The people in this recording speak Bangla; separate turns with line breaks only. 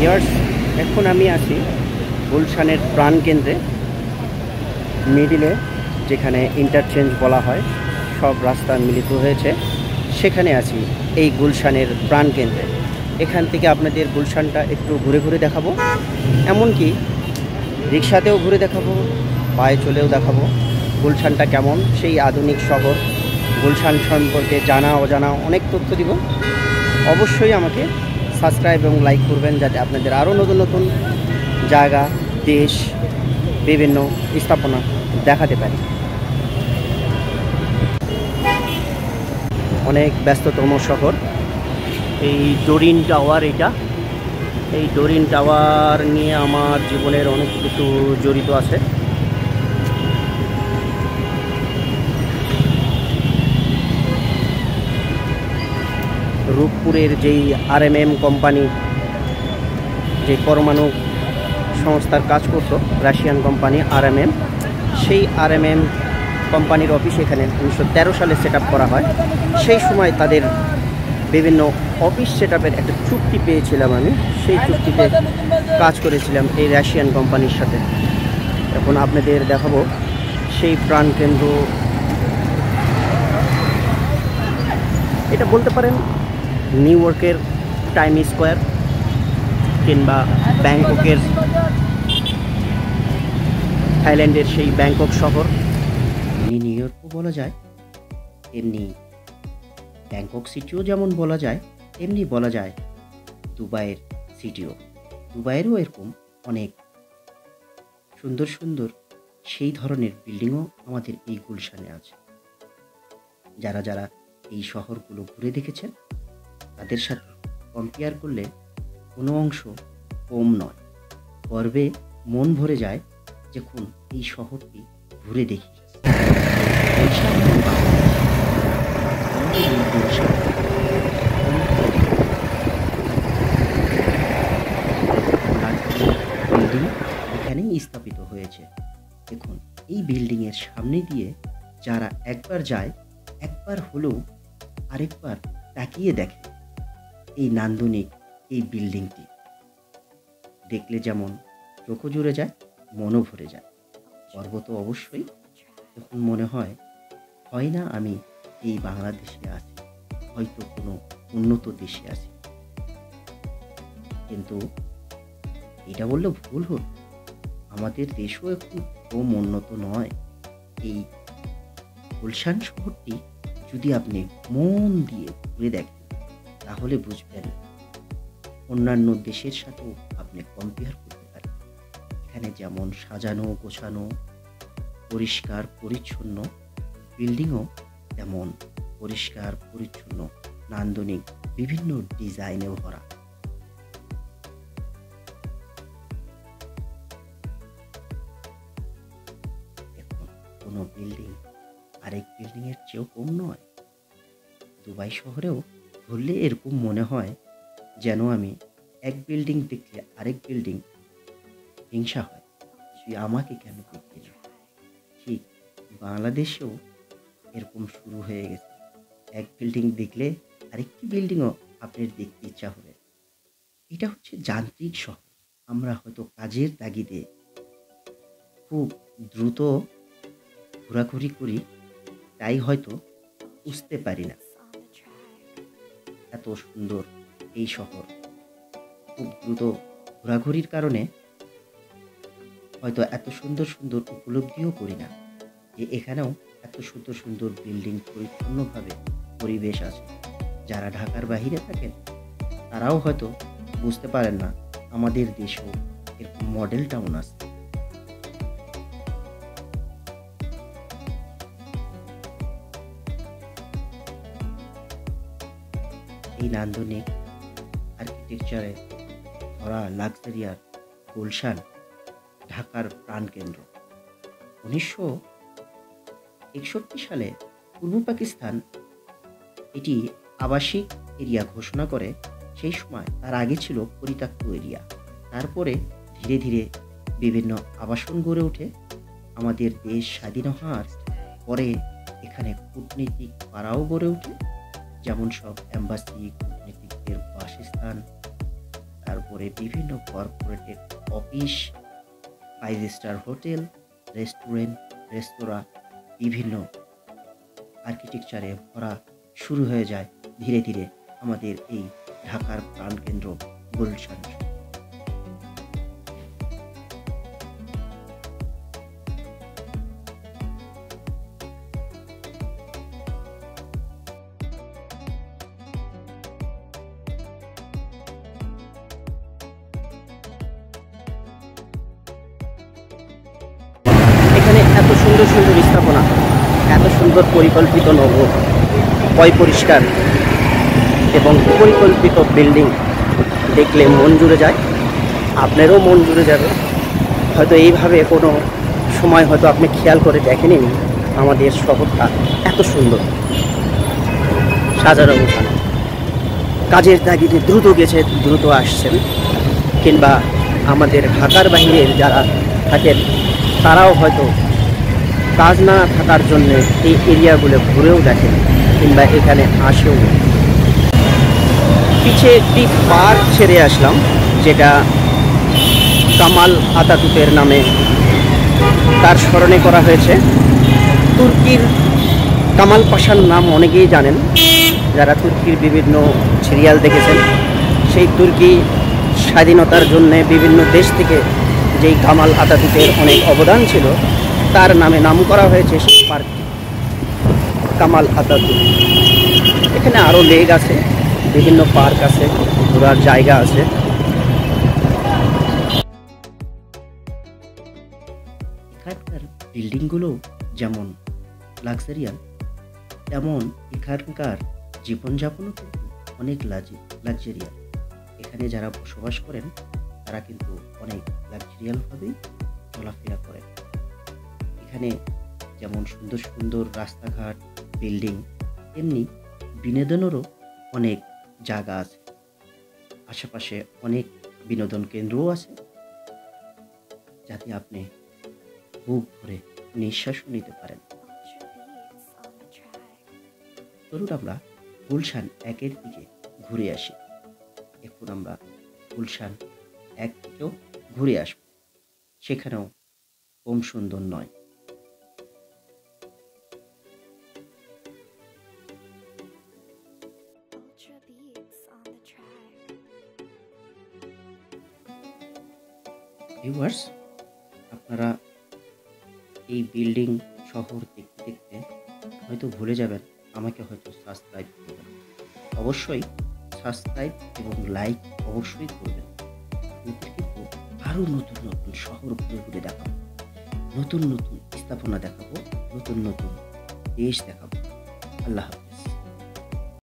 ভিউয়ার্স, এখন আমি আছি গুলশানের প্রাণকেন্দ্রে, মিডিলে যেখানে ইন্টারচেঞ্জ বলা হয়, সব রাস্তা মিলিত হয়েছে, সেখানে আছি এই গুলশানের প্রাণকেন্দ্রে। এখান থেকে আপনাদের গুলশানটা একটু ঘুরে ঘুরে দেখাবো, এমনকি রিক্সাতেও ঘুরে দেখাবো, পায়ে চলেও দেখাবো গুলশানটা কেমন, সেই আধুনিক শহর গুলশান সম্পর্কে জানা অজানা অনেক তথ্য দিব। অবশ্যই আমাকে সাবস্ক্রাইব এবং লাইক করবেন, যাতে আপনাদের আরও নতুন নতুন জায়গা, দেশ, বিভিন্ন স্থাপনা দেখাতে পারি। অনেক ব্যস্ততম শহর এই ডোরিন টাওয়ার। এই ডোরিন টাওয়ার নিয়ে আমার জীবনের অনেক কিছু জড়িত আছে। রূপপুরের যেই RMM কোম্পানি, যে পরমাণু সংস্থার কাজ করতো, রাশিয়ান কোম্পানি RMM, সেই RMM কোম্পানির অফিস এখানে 1913 সালে সেট করা হয়। সেই সময় তাদের বিভিন্ন অফিস সেট একটা চুক্তি পেয়েছিলাম আমি, সেই চুক্তিতে কাজ করেছিলাম এই রাশিয়ান কোম্পানির সাথে। এখন আপনাদের দেখাবো সেই প্রাণকেন্দ্র। এটা বলতে পারেন নিউ ইয়র্কের টাইম স্কোয়ার, কিংবা ব্যাংককের, থাইল্যান্ডের সেই ব্যাংকক শহর। নিউ ইয়র্কও বলা যায়, এমনি ব্যাংকক সিটিও যেমন বলা যায়, তেমনি বলা যায় দুবাইয়ের সিটিও। দুবাইয়েরও এরকম অনেক সুন্দর সুন্দর সেই ধরনের বিল্ডিংও আমাদের এই গুলশানে আছে। যারা যারা এই শহরগুলো ঘুরে দেখেছেন, তাদের সাথে কম্পেয়ার করলে কোনো অংশ কম নয়। গর্বে মন ভরে যায় যখন এই শহরটি ঘুরে দেখি। বিল্ডিং এখানেই স্থাপিত হয়েছে। দেখুন, এই বিল্ডিংয়ের সামনে দিয়ে যারা একবার যায়, একবার হলেও আরেকবার তাকিয়ে দেখে এই নান্দনিক এই বিল্ডিংটি। দেখলে যেমন চোখও জুড়ে যায়, মনও ভরে যায়। গর্ব তো অবশ্যই, যখন মনে হয় না আমি এই বাংলাদেশে আছি, হয়তো কোনো উন্নত দেশে আছি। কিন্তু এটা বললে ভুল হল, আমাদের দেশও এখন কম উন্নত নয়। এই গুলশান শহরটি যদি আপনি মন দিয়ে ঘুরে দেখেন, তাহলে বুঝবেন অন্যান্য দেশের সাথেও আপনি কম্পেয়ার করতে পারেন। এখানে যেমন সাজানো গোছানো, পরিষ্কার পরিচ্ছন্ন, বিল্ডিংও তেমন পরিষ্কার পরিচ্ছন্ন, নান্দনিক বিভিন্ন ডিজাইনেও ভরা। এখন কোনো বিল্ডিং আরেক বিল্ডিংয়ের চেয়েও কম নয়। দুবাই শহরেও ঘুরলে এরকম মনে হয় যেন আমি এক বিল্ডিং দেখলে আরেক বিল্ডিং হিংসা হয়, তুই আমাকে কেন দেখবি না। ঠিক বাংলাদেশেও এরকম শুরু হয়ে গেছে, এক বিল্ডিং দেখলে আরেকটি বিল্ডিংও আপনার দেখতে ইচ্ছা হবে। এটা হচ্ছে যান্ত্রিক শহর। আমরা হয়তো কাজের তাগিদে খুব দ্রুত ঘোরাঘুরি করি, তাই হয়তো বুঝতে পারি না এত সুন্দর এই শহর। খুব দ্রুত ঘোরাঘুরির কারণে হয়তো এত সুন্দর সুন্দর উপলব্ধিও করি না যে এখানেও এত সুন্দর সুন্দর বিল্ডিং, পরিচ্ছন্নভাবে পরিবেশ আছে। যারা ঢাকার বাইরে থাকেন, তারাও হয়তো বুঝতে পারেন না আমাদের দেশেও এরকম মডেল টাউন আছে। এই নান্দনিক আর্কিটেকচারে ভরা লাক্সারিয়ার গুলশান ঢাকার প্রাণকেন্দ্র। 1961 সালে পূর্ব পাকিস্তান এটি আবাসিক এরিয়া ঘোষণা করে। সেই সময় তার আগে ছিল পরিত্যক্ত এরিয়া। তারপরে ধীরে ধীরে বিভিন্ন আবাসন গড়ে ওঠে। আমাদের দেশ স্বাধীন হওয়ার পরে এখানে কূটনীতিক পাড়াও গড়ে ওঠে, যেমন সব এম্বাসি, কূটনীতিকদের বাসস্থান, তারপরে বিভিন্ন কর্পোরেটেড অফিস, 5 স্টার হোটেল, রেস্টুরেন্ট, রেস্তোরাঁ, বিভিন্ন আর্কিটেকচারে ভরা শুরু হয়ে যায় ধীরে ধীরে আমাদের এই ঢাকার প্রাণকেন্দ্র গুলশান। এখানে এত সুন্দর সুন্দর স্থাপনা, এত সুন্দর পরিকল্পিত নগর, পরিষ্কার এবং পরিকল্পিত বিল্ডিং দেখলে মন জুড়ে যায়। আপনারও মন জুড়ে যাবে। হয়তো এইভাবে কোনো সময় হয়তো আপনি খেয়াল করে দেখেনি আমাদের শহরটা এত সুন্দর, সাজানো গোছানো। কাজের তাগিদে দ্রুত গেছে, দ্রুত আসছেন, কিংবা আমাদের ঢাকার বাইরের যারা থাকেন তারাও হয়তো কাজ না থাকার জন্য এই এরিয়াগুলো ঘুরেও দেখেন কিংবা এখানে আসেও। পিছে একটি পার্ক ছেড়ে আসলাম, যেটা কামাল আতাতুর্কের নামে তার স্মরণে করা হয়েছে। তুর্কির কামাল পাশার নাম অনেকেই জানেন, যারা তুর্কির বিভিন্ন সিরিয়াল দেখেছেন। সেই তুর্কি স্বাধীনতার জন্যে বিভিন্ন দেশ থেকে যেই কামাল আতাতুর্কের অনেক অবদান ছিল, তার নামে নাম করা হয়েছে সেই পার্কটি, কামাল আতাতুর্ক। এখানে আরও লেক আছে, বিভিন্ন পার্ক আছে, ঘোরার জায়গা আছে। এখানকার বিল্ডিংগুলো যেমন লাক্সারিয়াল, তেমন এখানকার জীবনযাপনও কিন্তু অনেক লাক্সারিয়াল। এখানে যারা বসবাস করেন তারা কিন্তু অনেক লাক্সারিয়ালভাবেই চলাফেরা করেন। এখানে যেমন সুন্দর সুন্দর রাস্তাঘাট, বিল্ডিং, তেমনি বিনোদনেরও অনেক জায়গা আছে। আশেপাশে অনেক বিনোদন কেন্দ্রও আছে, যাতে আপনি বুক ভরে নিঃশ্বাসও নিতে পারেন। চলুন আমরা গুলশান 1-এর দিকে ঘুরে আসি। এখন আমরা গুলশান 1 থেকেও ঘুরে আসব, সেখানেও কম সুন্দর নয়। ভিউয়ার্স, আপনারা এই বিল্ডিং শহর দেখতে দেখতে হয়তো ভুলে যাবেন, আমাকে হয়তো সাবস্ক্রাইব করবেন। অবশ্যই সাবস্ক্রাইব এবং লাইক অবশ্যই করবেন। কিন্তু আরও নতুন নতুন শহর ঘুরে ঘুরে দেখাবো, নতুন নতুন স্থাপনা দেখাবো, নতুন নতুন দেশ দেখাবো। আল্লাহ হাফেজ।